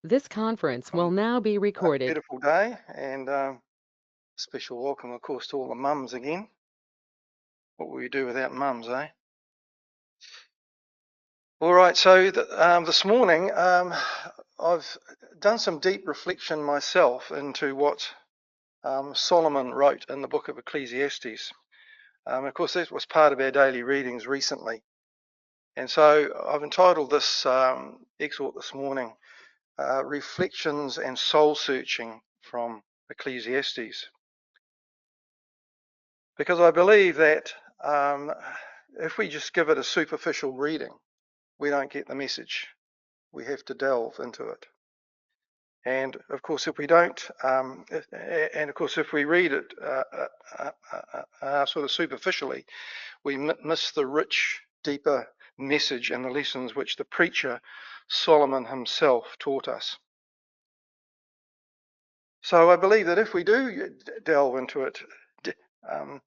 This conference will On now be a recorded. beautiful day, and special welcome, of course, to all the mums again. What will you do without mums, eh? All right, so this morning I've done some deep reflection myself into what Solomon wrote in the book of Ecclesiastes. Of course, that was part of our daily readings recently. And so I've entitled this exhort this morning, Reflections and Soul Searching from Ecclesiastes. Because I believe that if we just give it a superficial reading, we don't get the message. We have to delve into it. And of course, if we don't, if we read it sort of superficially, we miss the rich, deeper message and the lessons which the preacher Solomon himself taught us. So I believe that if we do delve into it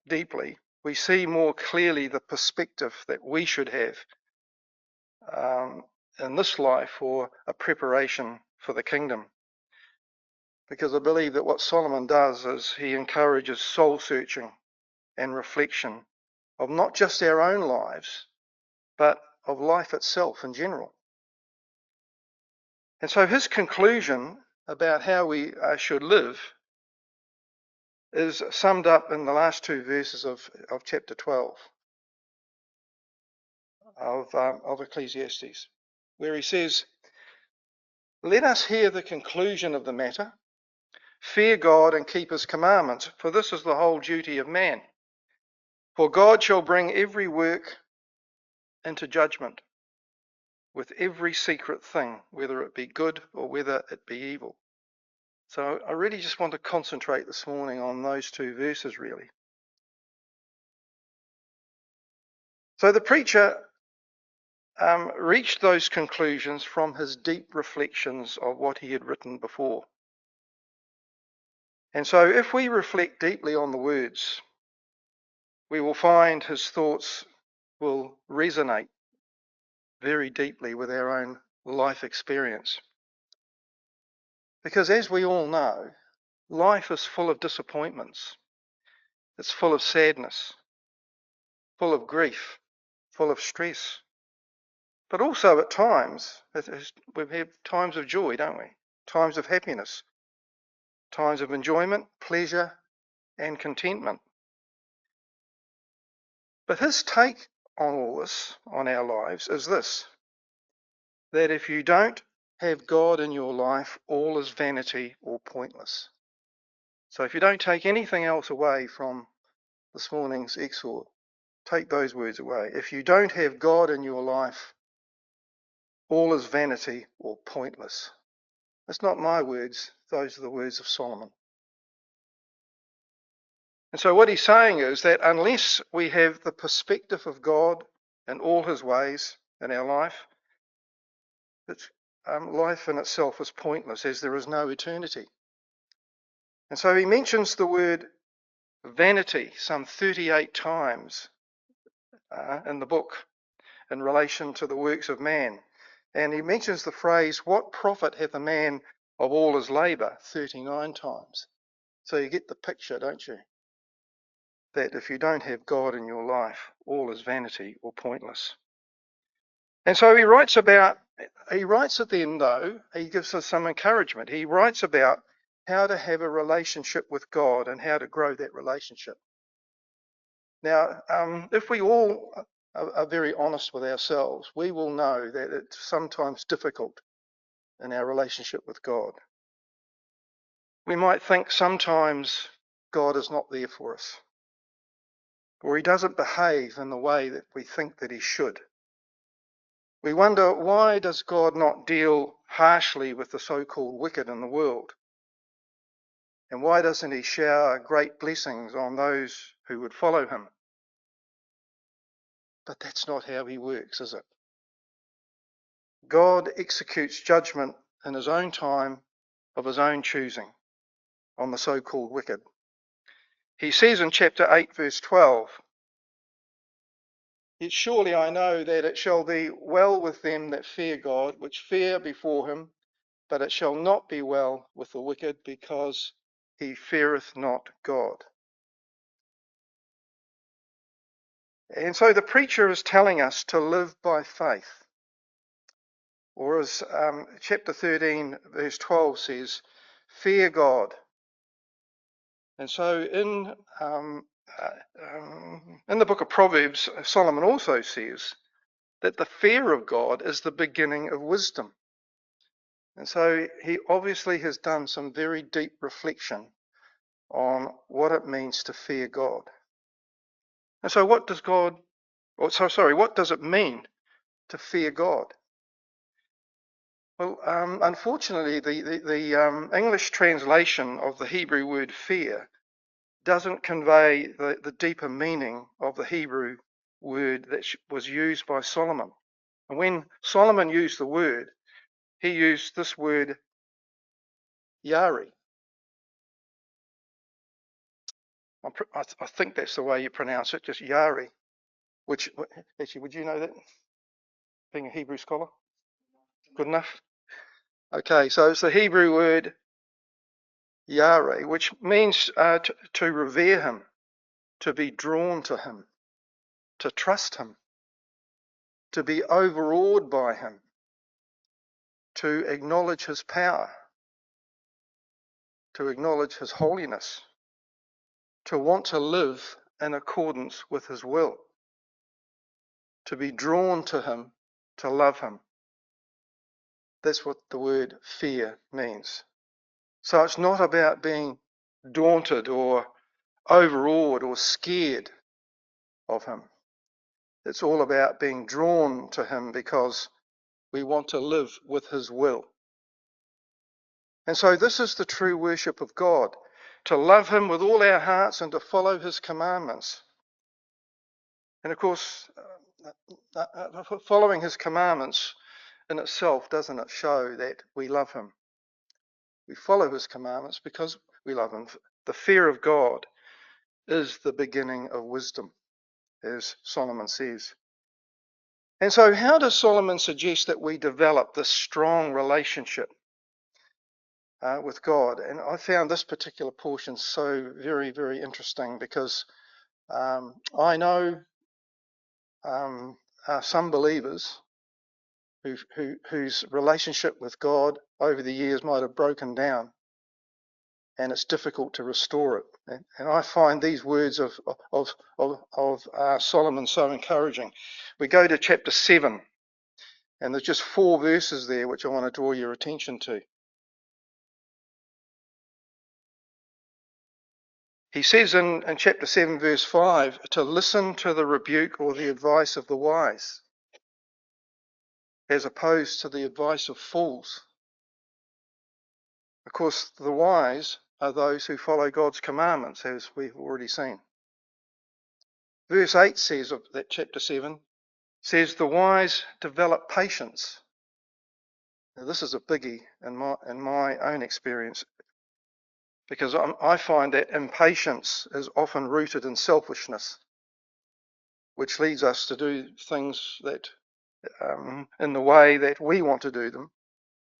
deeply, we see more clearly the perspective that we should have in this life for a preparation for the kingdom. Because I believe that what Solomon does is he encourages soul searching and reflection of not just our own lives, but of life itself in general. And so his conclusion about how we should live is summed up in the last two verses of chapter 12 of Ecclesiastes, where he says, "Let us hear the conclusion of the matter. Fear God and keep his commandments, for this is the whole duty of man. For God shall bring every work into judgment, with every secret thing, whether it be good or whether it be evil." So I really just want to concentrate this morning on those two verses, really. So the preacher reached those conclusions from his deep reflections of what he had written before. And so if we reflect deeply on the words, we will find his thoughts will resonate very deeply with our own life experience. Because as we all know, life is full of disappointments. It's full of sadness, full of grief, full of stress. But also at times, we have times of joy, don't we? Times of happiness, times of enjoyment, pleasure, and contentment. But his take on all this, on our lives, is this: that if you don't have God in your life, all is vanity or pointless. So if you don't take anything else away from this morning's exhort, take those words away. If you don't have God in your life, all is vanity or pointless. That's not my words, those are the words of Solomon. And so what he's saying is that unless we have the perspective of God and all his ways in our life, life in itself is pointless, as there is no eternity. And so he mentions the word vanity some 38 times in the book in relation to the works of man. And he mentions the phrase, "What profit hath a man of all his labour?" 39 times. So you get the picture, don't you? That if you don't have God in your life, all is vanity or pointless. And so he writes at the end, though, he gives us some encouragement. He writes about how to have a relationship with God and how to grow that relationship. Now, if we all are very honest with ourselves, we will know that it's sometimes difficult in our relationship with God. We might think sometimes God is not there for us, or he doesn't behave in the way that we think that he should. We wonder, why does God not deal harshly with the so-called wicked in the world? And why doesn't he shower great blessings on those who would follow him? But that's not how he works, is it? God executes judgment in his own time, of his own choosing, on the so-called wicked. He says in chapter 8, verse 12, "Yet surely I know that it shall be well with them that fear God, which fear before him but it shall not be well with the wicked, because he feareth not God. And so the preacher is telling us to live by faith. Or as chapter 13, verse 12 says, fear God. And so in the book of Proverbs, Solomon also says that the fear of God is the beginning of wisdom. And so he obviously has done some very deep reflection on what it means to fear God. And so what does it mean to fear God? Well, unfortunately, the English translation of the Hebrew word fear doesn't convey the deeper meaning of the Hebrew word that was used by Solomon. And when Solomon used the word, he used this word, yari. I think that's the way you pronounce it, just yari. Which, actually, would you know that, being a Hebrew scholar? Good enough? Okay, so it's the Hebrew word yari, which means to revere him, to be drawn to him, to trust him, to be overawed by him, to acknowledge his power, to acknowledge his holiness, to want to live in accordance with his will, to be drawn to him, to love him. That's what the word fear means. So it's not about being daunted or overawed or scared of him. It's all about being drawn to him because we want to live with his will. And so this is the true worship of God, to love him with all our hearts and to follow his commandments. And of course, following his commandments in itself, doesn't it show that we love him? We follow his commandments because we love him. The fear of God is the beginning of wisdom, as Solomon says. And so how does Solomon suggest that we develop this strong relationship with God? And I found this particular portion so very, very interesting because I know some believers whose relationship with God over the years might have broken down, and it's difficult to restore it. And I find these words of Solomon so encouraging. We go to chapter 7, and there's just 4 verses there which I want to draw your attention to. He says in chapter 7, verse 5, to listen to the rebuke or the advice of the wise, as opposed to the advice of fools. Of course, the wise are those who follow God's commandments, as we've already seen. Verse 8 says of that chapter 7, says the wise develop patience. Now, this is a biggie in my own experience, because I find that impatience is often rooted in selfishness, which leads us to do things that in the way that we want to do them,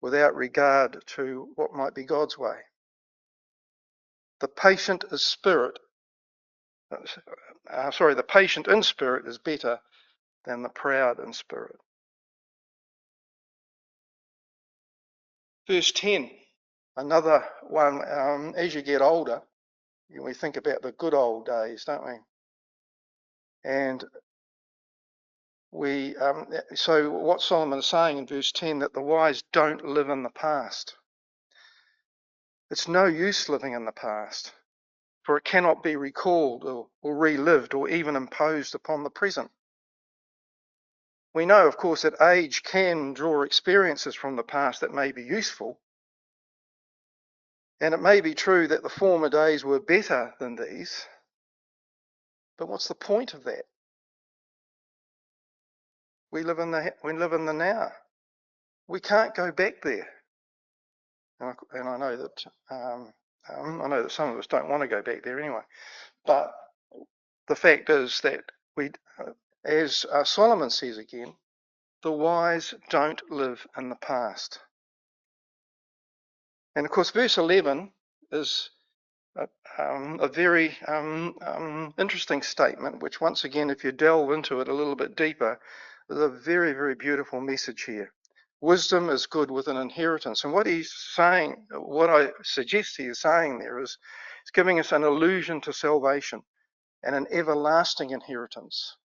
without regard to what might be God's way. The patient in spirit is better than the proud in spirit. Verse 10, another one, as you get older, we think about the good old days, don't we? And so what Solomon is saying in verse 10, that the wise don't live in the past. It's no use living in the past, for it cannot be recalled or relived or even imposed upon the present. We know, of course, that age can draw experiences from the past that may be useful, and it may be true that the former days were better than these, but what's the point of that? We live in the now. We can't go back there, and I know that some of us don't want to go back there anyway. But the fact is that as Solomon says again, the wise don't live in the past. And of course, verse 11 is a very interesting statement, which once again, if you delve into it a little bit deeper, there's a very, very beautiful message here. Wisdom is good with an inheritance. And what he's saying, what I suggest he is saying there is, he's giving us an allusion to salvation and an everlasting inheritance.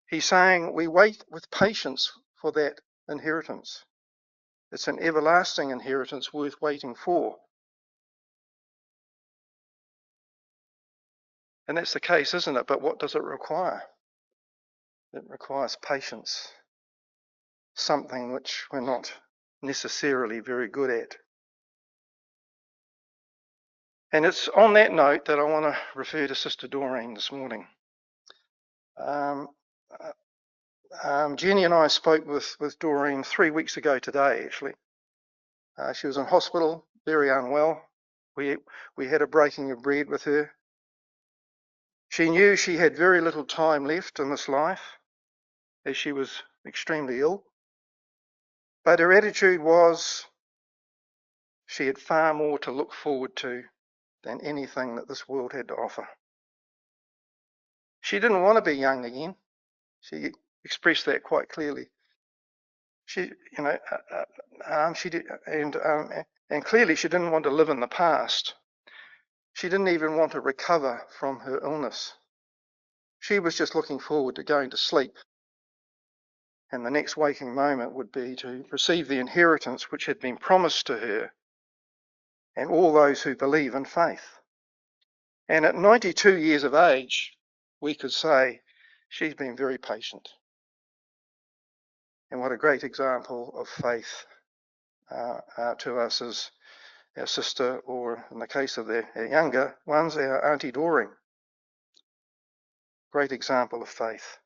He's saying we wait with patience for that inheritance. It's an everlasting inheritance worth waiting for. And that's the case, isn't it? But what does it require? It requires patience, something which we're not necessarily very good at. And it's on that note that I want to refer to Sister Doreen this morning. Jenny and I spoke with Doreen 3 weeks ago today, actually. She was in hospital, very unwell. We had a breaking of bread with her. She knew she had very little time left in this life, as she was extremely ill. But her attitude was she had far more to look forward to than anything that this world had to offer. She didn't want to be young again. She expressed that quite clearly. She did, and clearly she didn't want to live in the past. She didn't even want to recover from her illness. She was just looking forward to going to sleep, and the next waking moment would be to receive the inheritance which had been promised to her and all those who believe in faith. And at 92 years of age, we could say she's been very patient. And what a great example of faith to us as our sister, or in the case of the younger ones, our Auntie Doreen. Great example of faith.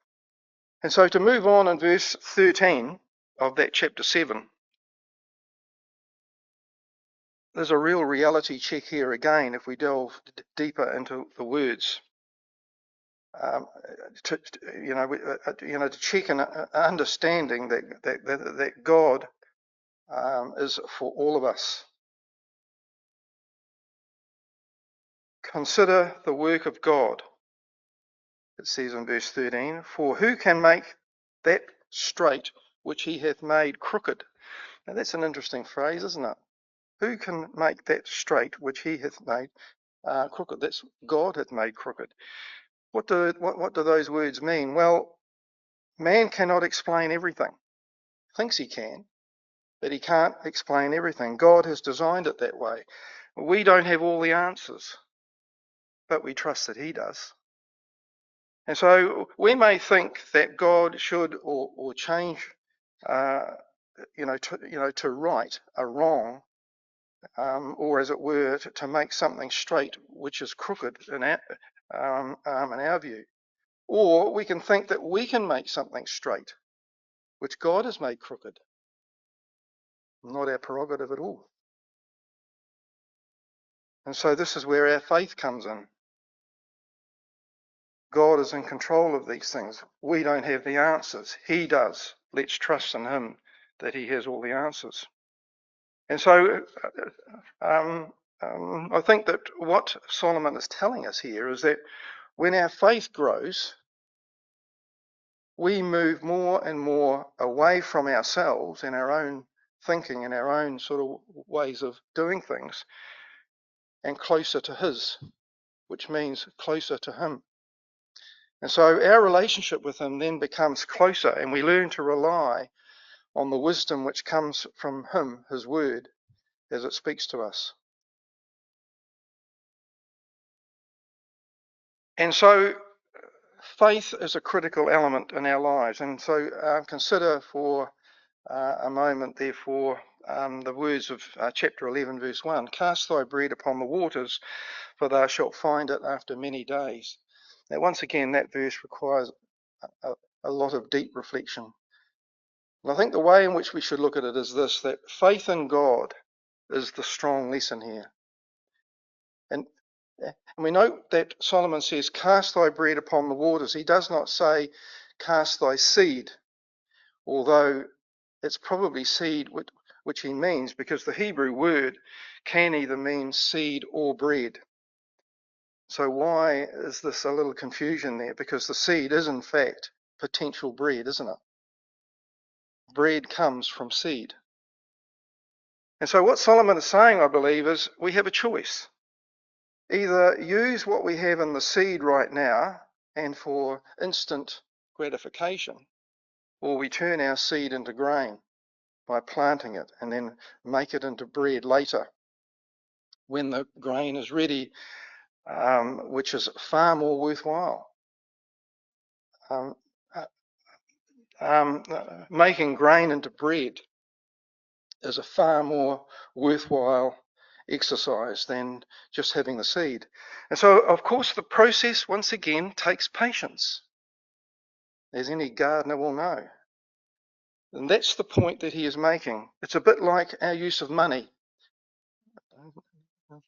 And so to move on in verse 13 of that chapter 7, there's a real reality check here again if we delve deeper into the words. To check an understanding that God is for all of us. Consider the work of God, it says in verse 13, for who can make that straight which he hath made crooked? Now that's an interesting phrase, isn't it? Who can make that straight which he hath made crooked? That's God hath made crooked. What do those words mean? Well, man cannot explain everything. Thinks he can, but he can't explain everything. God has designed it that way. We don't have all the answers, but we trust that he does. And so we may think that God should or change, to right a wrong, or as it were, to make something straight which is crooked in our view. Or we can think that we can make something straight which God has made crooked. Not our prerogative at all. And so this is where our faith comes in. God is in control of these things. We don't have the answers. He does. Let's trust in him that he has all the answers. And so I think that what Solomon is telling us here is that when our faith grows, we move more and more away from ourselves and our own thinking and our own sort of ways of doing things and closer to his, which means closer to him. And so our relationship with him then becomes closer, and we learn to rely on the wisdom which comes from him, his word, as it speaks to us. And so faith is a critical element in our lives. And so consider for a moment, therefore, the words of chapter 11, verse 1. Cast thy bread upon the waters, for thou shalt find it after many days. Now, once again, that verse requires a lot of deep reflection. And I think the way in which we should look at it is this, that faith in God is the strong lesson here. And we note that Solomon says, cast thy bread upon the waters. He does not say, cast thy seed, although it's probably seed which he means, because the Hebrew word can either mean seed or bread. So why is this a little confusion there? Because the seed is in fact potential bread, isn't it? Bread comes from seed. And so what Solomon is saying, I believe, is we have a choice. Either use what we have in the seed right now and for instant gratification, or we turn our seed into grain by planting it and then make it into bread later when the grain is ready, which is far more worthwhile. Um, Making grain into bread is a far more worthwhile exercise than just having the seed. And so, of course, the process, once again, takes patience, as any gardener will know. And that's the point that he is making. It's a bit like our use of money.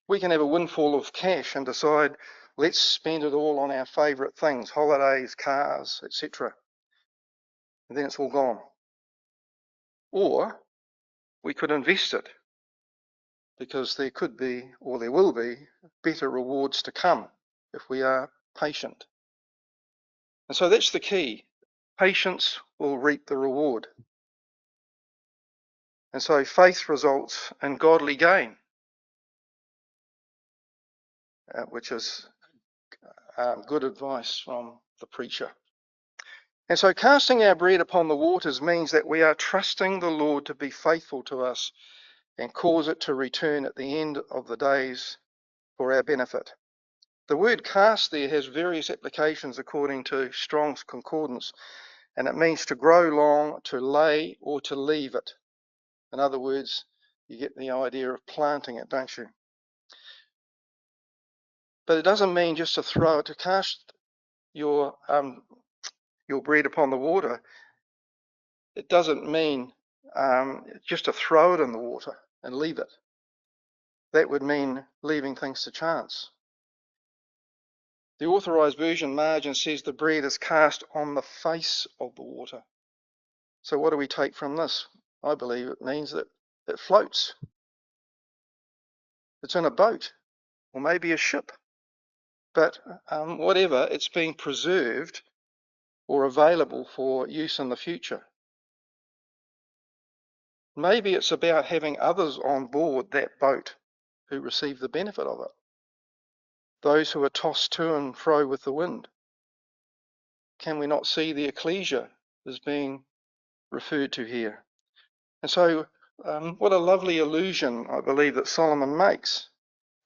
We can have a windfall of cash and decide, let's spend it all on our favourite things, holidays, cars, etc. And then it's all gone. Or we could invest it, because there could be, or there will be, better rewards to come if we are patient. And so that's the key. Patience will reap the reward. And so faith results in godly gain, which is good advice from the preacher. And so casting our bread upon the waters means that we are trusting the Lord to be faithful to us and cause it to return at the end of the days for our benefit. The word cast there has various applications according to Strong's Concordance, and it means to grow long, to lay, or to leave it. In other words, you get the idea of planting it, don't you? But it doesn't mean just to throw it, to cast your bread upon the water. It doesn't mean just to throw it in the water and leave it. That would mean leaving things to chance. The Authorised Version margin says the bread is cast on the face of the water. So what do we take from this? I believe it means that it floats. It's in a boat or maybe a ship. But whatever, it's being preserved or available for use in the future. Maybe it's about having others on board that boat who receive the benefit of it. Those who are tossed to and fro with the wind. Can we not see the ecclesia as being referred to here? And so what a lovely allusion, I believe, that Solomon makes,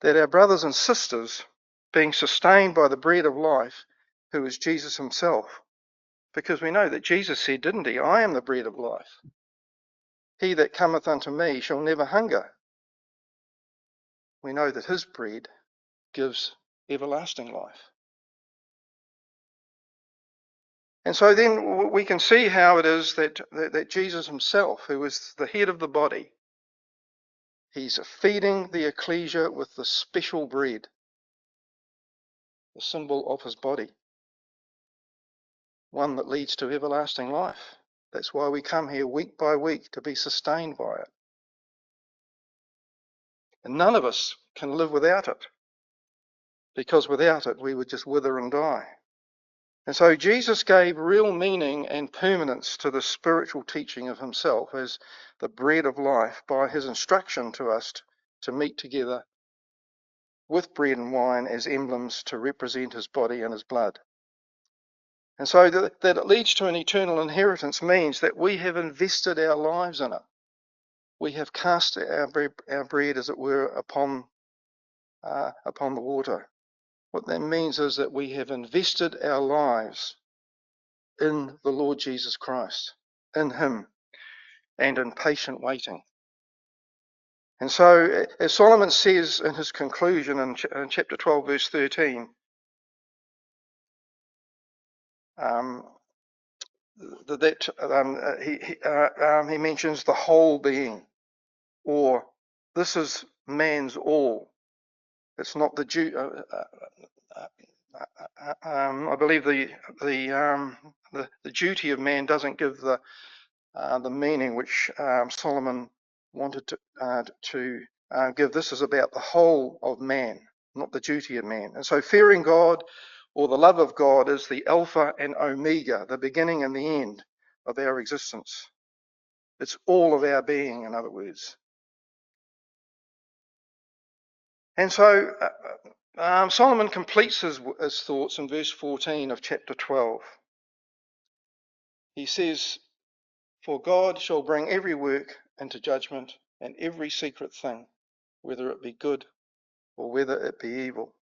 that our brothers and sisters, being sustained by the bread of life, who is Jesus himself, because we know that Jesus said, didn't he, I am the bread of life. He that cometh unto me shall never hunger. We know that his bread gives everlasting life. And so then we can see how it is that Jesus himself, who is the head of the body, he's feeding the ecclesia with the special bread, the symbol of his body, one that leads to everlasting life. That's why we come here week by week, to be sustained by it. And none of us can live without it, because without it we would just wither and die. And so Jesus gave real meaning and permanence to the spiritual teaching of himself as the bread of life by his instruction to us to meet together with bread and wine as emblems to represent his body and his blood. And so that it leads to an eternal inheritance means that we have invested our lives in it. We have cast our bread, as it were, upon the water. What that means is that we have invested our lives in the Lord Jesus Christ, in him, and in patient waiting. And so, as Solomon says in his conclusion in chapter 12, verse 13, he mentions the whole being, or this is man's all. It's not the I believe the duty of man doesn't give the meaning which Solomon wanted to give this as about the whole of man, not the duty of man. And so fearing God, or the love of God, is the Alpha and Omega, the beginning and the end of our existence. It's all of our being, in other words. And so Solomon completes his thoughts in verse 14 of chapter 12. He says, "For God shall bring every work into judgment, and every secret thing, whether it be good or whether it be evil."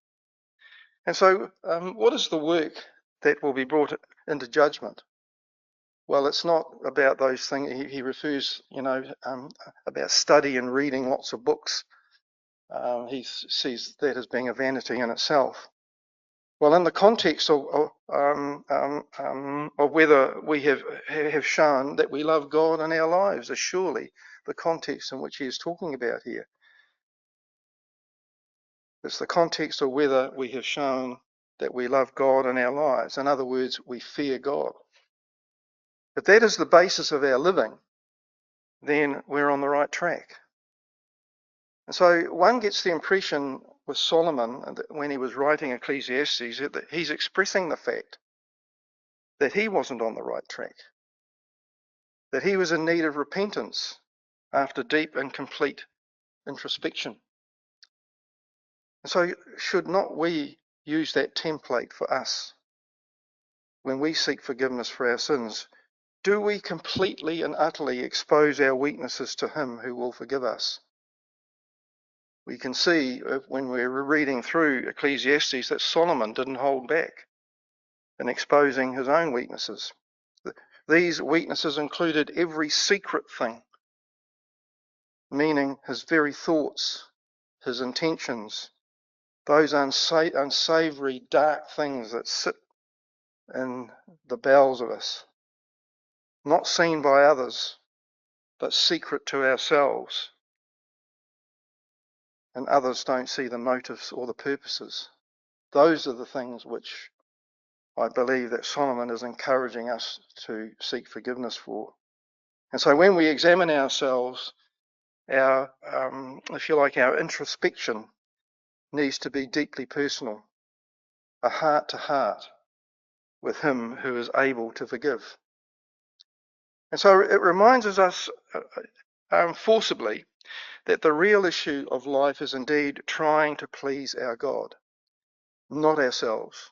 And so what is the work that will be brought into judgment? Well, it's not about those things. He refers, about study and reading lots of books. He sees that as being a vanity in itself. Well, in the context of whether we have shown that we love God in our lives is surely the context in which he is talking about here. It's the context of whether we have shown that we love God in our lives. In other words, we fear God. If that is the basis of our living, then we're on the right track. And so one gets the impression with Solomon, when he was writing Ecclesiastes, that he's expressing the fact that he wasn't on the right track, that he was in need of repentance after deep and complete introspection. And so should not we use that template for us when we seek forgiveness for our sins? Do we completely and utterly expose our weaknesses to him who will forgive us? We can see when we're reading through Ecclesiastes that Solomon didn't hold back in exposing his own weaknesses. These weaknesses included every secret thing, meaning his very thoughts, his intentions, those unsavory, dark things that sit in the bowels of us, not seen by others, but secret to ourselves. And others don't see the motives or the purposes. Those are the things which I believe that Solomon is encouraging us to seek forgiveness for. And so when we examine ourselves, our introspection needs to be deeply personal, a heart to heart with him who is able to forgive. And so it reminds us forcibly that the real issue of life is indeed trying to please our God, not ourselves,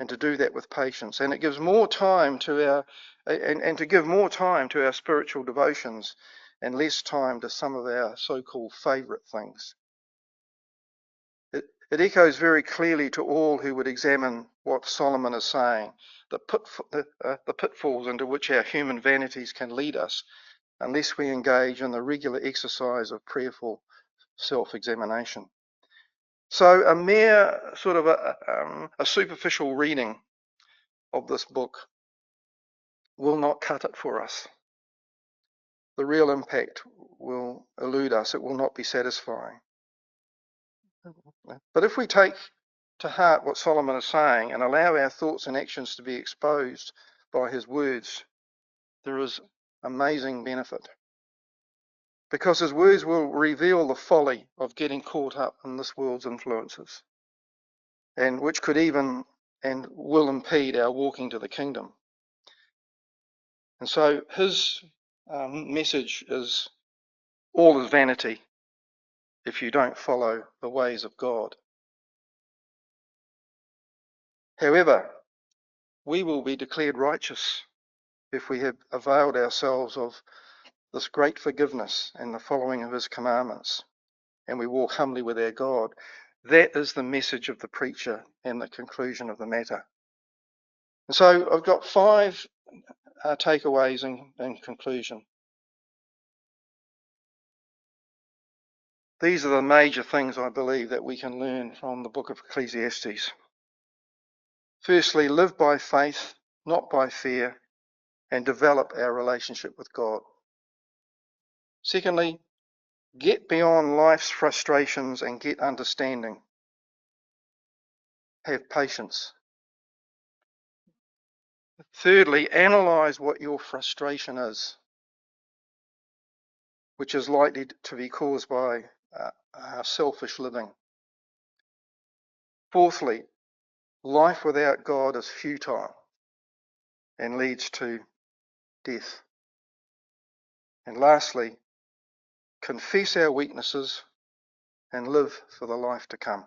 and to do that with patience. And it gives more time to to give more time to our spiritual devotions and less time to some of our so-called favourite things. It echoes very clearly to all who would examine what Solomon is saying, the pitfalls into which our human vanities can lead us unless we engage in the regular exercise of prayerful self-examination. So a mere sort of a superficial reading of this book will not cut it for us. The real impact will elude us. It will not be satisfying. But if we take to heart what Solomon is saying and allow our thoughts and actions to be exposed by his words, there is amazing benefit. Because his words will reveal the folly of getting caught up in this world's influences, and which could even and will impede our walking to the kingdom. And so his message is all is vanity if you don't follow the ways of God. However, we will be declared righteous if we have availed ourselves of this great forgiveness and the following of his commandments, and we walk humbly with our God. That is the message of the preacher and the conclusion of the matter. And so I've got 5 takeaways in conclusion. These are the major things I believe that we can learn from the book of Ecclesiastes. Firstly, live by faith, not by fear, and develop our relationship with God. Secondly, get beyond life's frustrations and get understanding. Have patience. Thirdly, analyze what your frustration is. which is likely to be caused by our selfish living. Fourthly, life without God is futile and leads to death. And lastly, confess our weaknesses and live for the life to come.